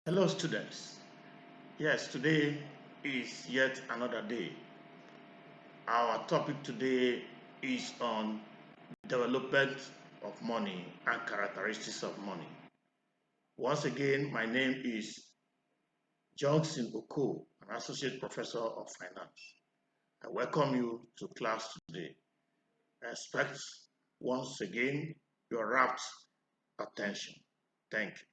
Hello, students. Yes, today is yet another day. Our topic today is on development of money and characteristics of money. Once again, my name is Johnson Oko, an associate professor of finance. I welcome you to class today. I expect once again your rapt attention. Thank you.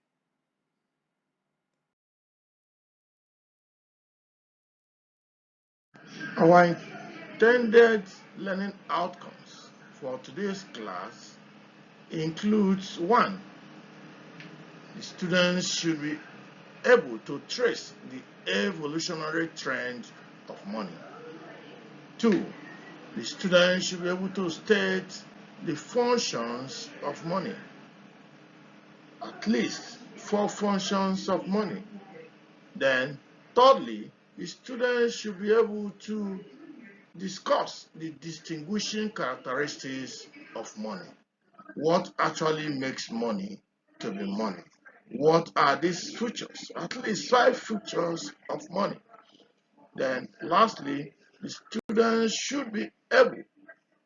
Our intended learning outcomes for today's class includes one, the students should be able to trace the evolutionary trend of money. Two, the students should be able to state the functions of money, at least four functions of money. Then, thirdly, the students should be able to discuss the distinguishing characteristics of money. What actually makes money to be money? What are these features? At least five features of money. Then, lastly, the students should be able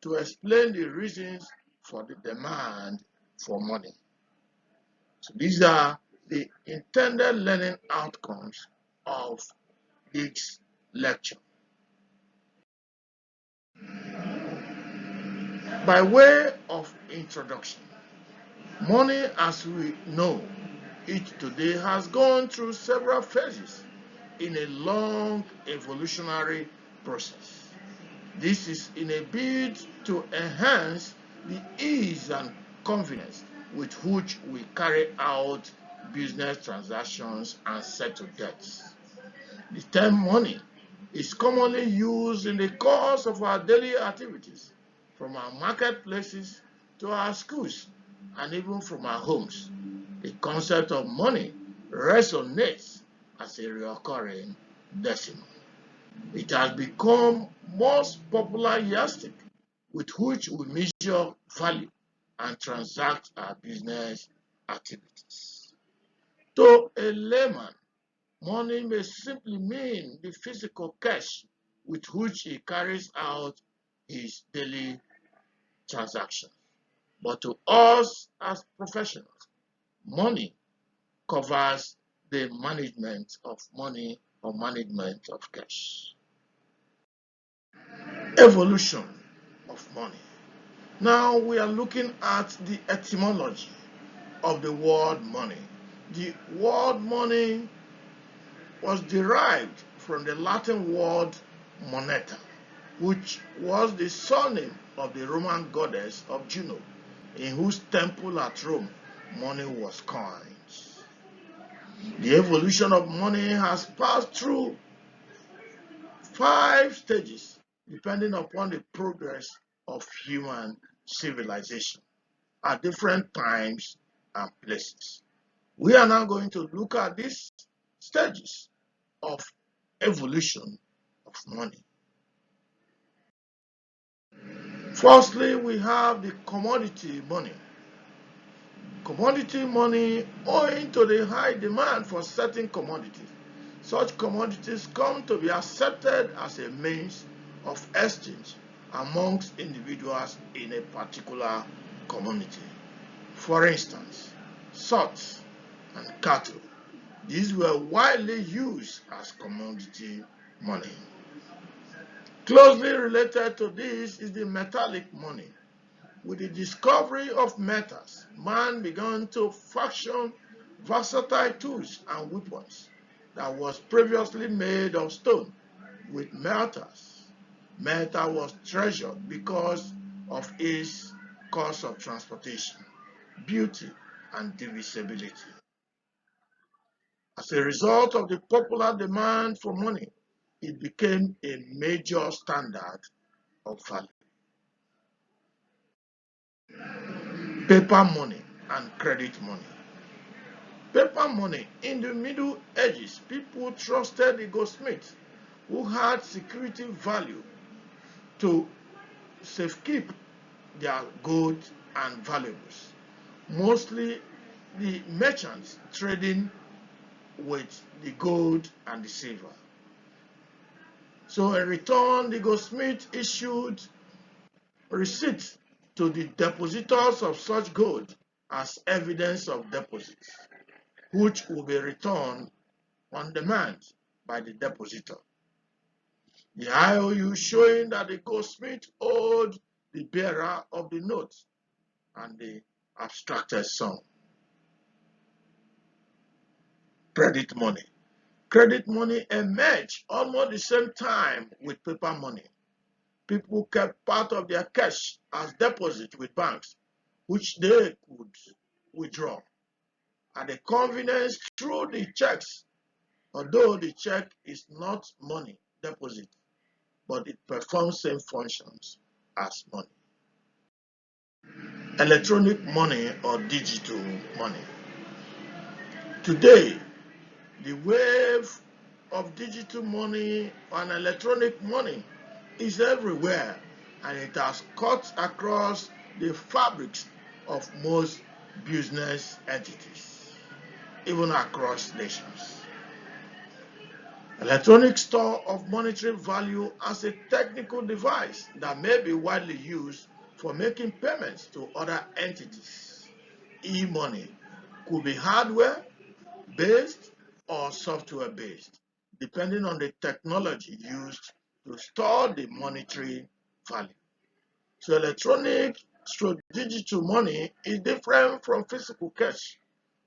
to explain the reasons for the demand for money. So, these are the intended learning outcomes of this lecture. By way of introduction, money as we know it today has gone through several phases in a long evolutionary process. This is in a bid to enhance the ease and convenience with which we carry out business transactions and settle debts. The term money is commonly used in the course of our daily activities, from our marketplaces to our schools and even from our homes. The concept of money resonates as a recurring decimal. It has become most popular yardstick with which we measure value and transact our business activities. To a layman, money may simply mean the physical cash with which he carries out his daily transactions. But to us as professionals, money covers the management of money or management of cash. Evolution of money. Now we are looking at the etymology of the word money. The word money was derived from the Latin word moneta, which was the surname of the Roman goddess of Juno, in whose temple at Rome money was coined. The evolution of money has passed through five stages depending upon the progress of human civilization at different times and places. We are now going to look at these stages of evolution of money. Firstly, we have the commodity money. Commodity money, owing to the high demand for certain commodities, such commodities come to be accepted as a means of exchange amongst individuals in a particular community. For instance, salt and cattle. These were widely used as commodity money. Closely related to this is the metallic money. With the discovery of metals, man began to fashion versatile tools and weapons that was previously made of stone with metals. Metal was treasured because of its cost of transportation, beauty, and divisibility. As a result of the popular demand for money, it became a major standard of value. Paper money and credit money. Paper money. In the Middle Ages, people trusted the goldsmith who had security value to safekeep their goods and valuables. Mostly the merchants trading with the gold and the silver. So in return, the goldsmith issued receipts to the depositors of such gold as evidence of deposits, which will be returned on demand by the depositor. The IOU showing that the goldsmith owed the bearer of the note and the abstracted sum. Credit money. Credit money emerged almost the same time with paper money. People kept part of their cash as deposit with banks, which they could withdraw at the convenience through the checks, although the check is not money deposit, but it performs same functions as money. Electronic money or digital money. Today, the wave of digital money and electronic money is everywhere, and it has cut across the fabrics of most business entities, even across nations. Electronic store of monetary value as a technical device that may be widely used for making payments to other entities. E-money could be hardware-based or software-based, depending on the technology used to store the monetary value. So electronic digital money is different from physical cash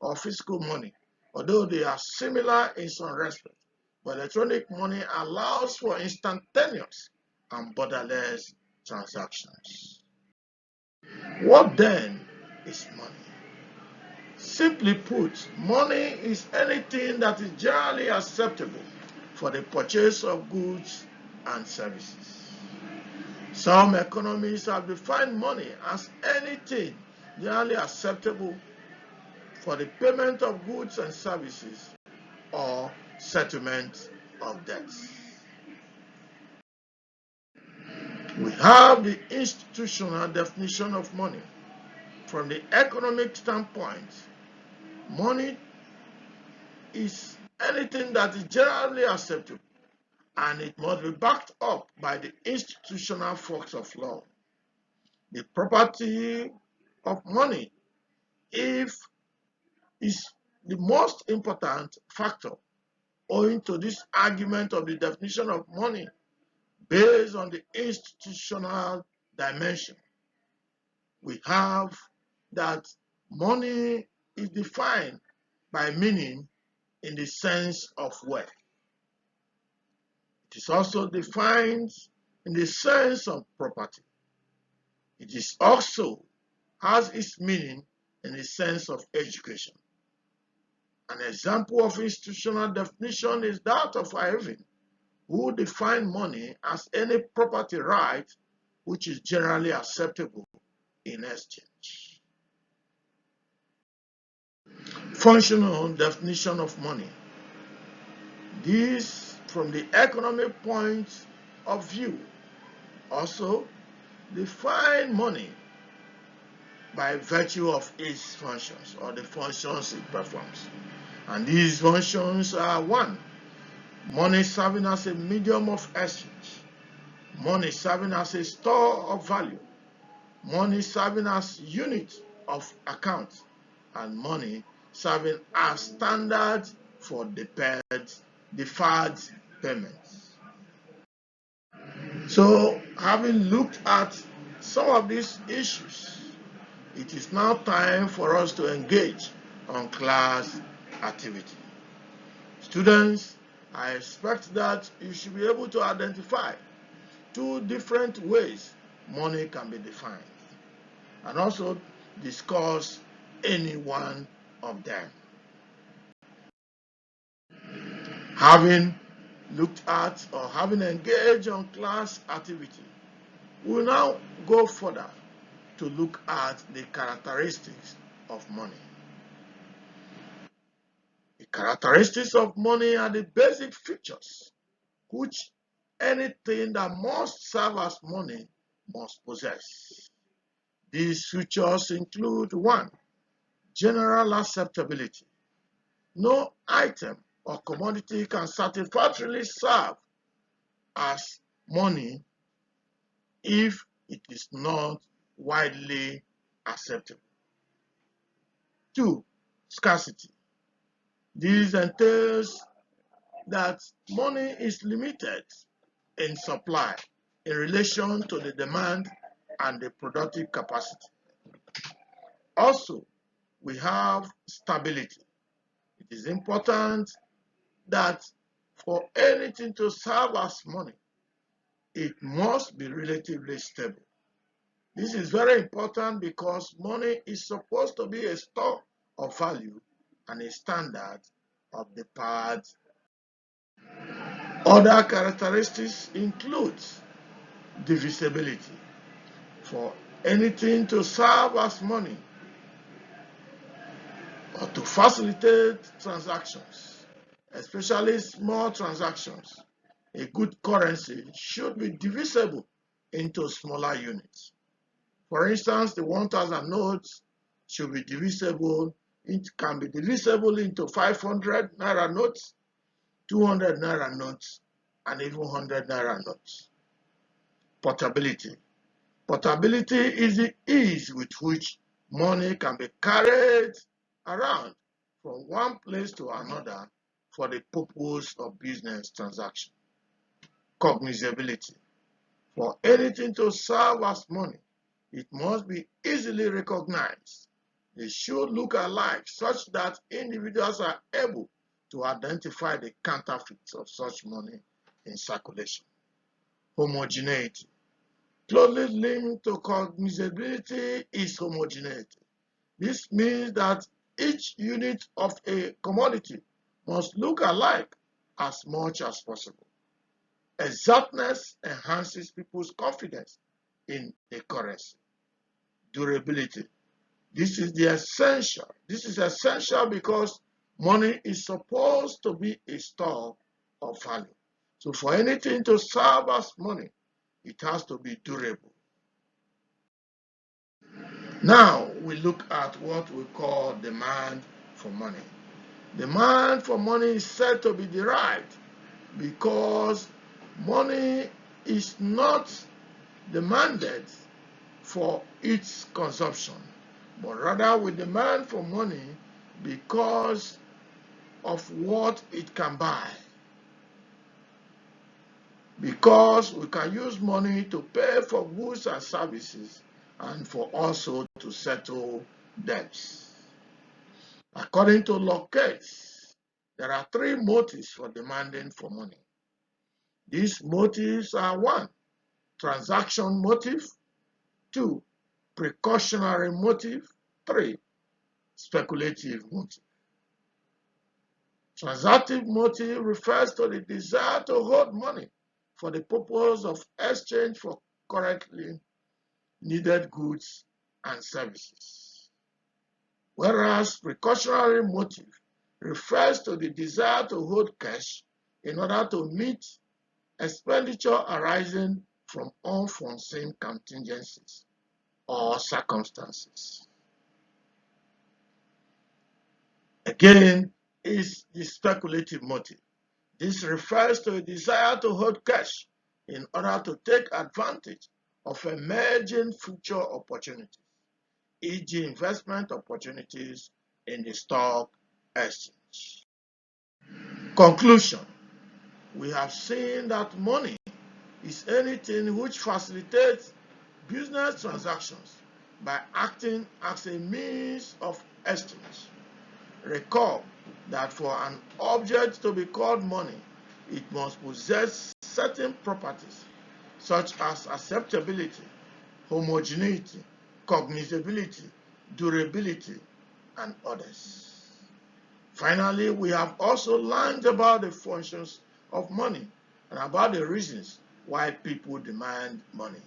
or physical money, although they are similar in some respects. But electronic money allows for instantaneous and borderless transactions. What then is money? Simply put, money is anything that is generally acceptable for the purchase of goods and services. Some economists have defined money as anything generally acceptable for the payment of goods and services or settlement of debts. We have the institutional definition of money. From the economic standpoint, money is anything that is generally acceptable, and it must be backed up by the institutional force of law. The property of money is the most important factor owing to this argument of the definition of money based on the institutional dimension. We have that money is defined by meaning in the sense of wealth. It is also defined in the sense of property. It is also has its meaning in the sense of education. An example of institutional definition is that of Irving, who defined money as any property right which is generally acceptable in exchange. Functional definition of money. This, from the economic point of view, also define money by virtue of its functions or the functions it performs. And these functions are: 1. Money serving as a medium of exchange. Money serving as a store of value. Money serving as unit of account. And money serving as standard for deferred payments. So, having looked at some of these issues, it is now time for us to engage on class activity. Students, I expect that you should be able to identify 2 different ways money can be defined, and also discuss any one of them. Having looked at or having engaged on class activity, we will now go further to look at the characteristics of money. The characteristics of money are the basic features which anything that must serve as money must possess. These features include: 1. General acceptability. No item or commodity can satisfactorily serve as money if it is not widely acceptable. 2. Scarcity. This entails that money is limited in supply in relation to the demand and the productive capacity. Also, we have stability. It is important that for anything to serve as money, it must be relatively stable. This is very important because money is supposed to be a store of value and a standard of the part. Other characteristics include divisibility. For anything to serve as money or to facilitate transactions, especially small transactions, a good currency should be divisible into smaller units. For instance, the 1,000 notes should be divisible. It can be divisible into 500 naira notes, 200 naira notes, and even 100 naira notes. Portability. Portability is the ease with which money can be carried around from one place to another for the purpose of business transaction. Cognizability. For anything to serve as money, it must be easily recognized. They should look alike such that individuals are able to identify the counterfeits of such money in circulation. Homogeneity. Closely linked to cognizability is homogeneity. This means that each unit of a commodity must look alike as much as possible. Exactness enhances people's confidence in the currency. Durability. This is essential because money is supposed to be a store of value. So for anything to serve as money, it has to be durable. Now we look at what we call demand for money. Demand for money is said to be derived because money is not demanded for its consumption, but rather we demand for money because of what it can buy. Because we can use money to pay for goods and services and for also to settle debts. According to Locke, there are 3 motives for demanding for money. These motives are 1. Transaction motive, 2. Precautionary motive, 3. Speculative motive. Transactive motive refers to the desire to hold money for the purpose of exchange for currently needed goods and services. Whereas precautionary motive refers to the desire to hold cash in order to meet expenditure arising from unforeseen contingencies or circumstances. Again, is the speculative motive. This refers to a desire to hold cash in order to take advantage of emerging future opportunities, e.g. investment opportunities in the stock exchange. Conclusion. We have seen that money is anything which facilitates business transactions by acting as a means of exchange. Recall that for an object to be called money, it must possess certain properties such as acceptability, homogeneity, cognizability, durability, and others. Finally, we have also learned about the functions of money and about the reasons why people demand money.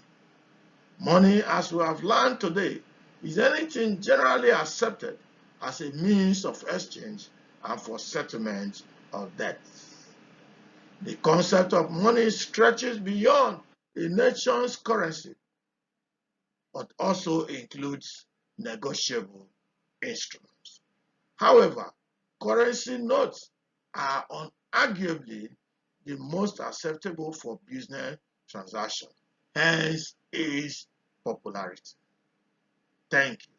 Money, as we have learned today, is anything generally accepted as a means of exchange and for settlement of debts. The concept of money stretches beyond a nation's currency, but also includes negotiable instruments. However, Currency notes are unarguably the most acceptable for business transactions, hence its popularity. Thank you.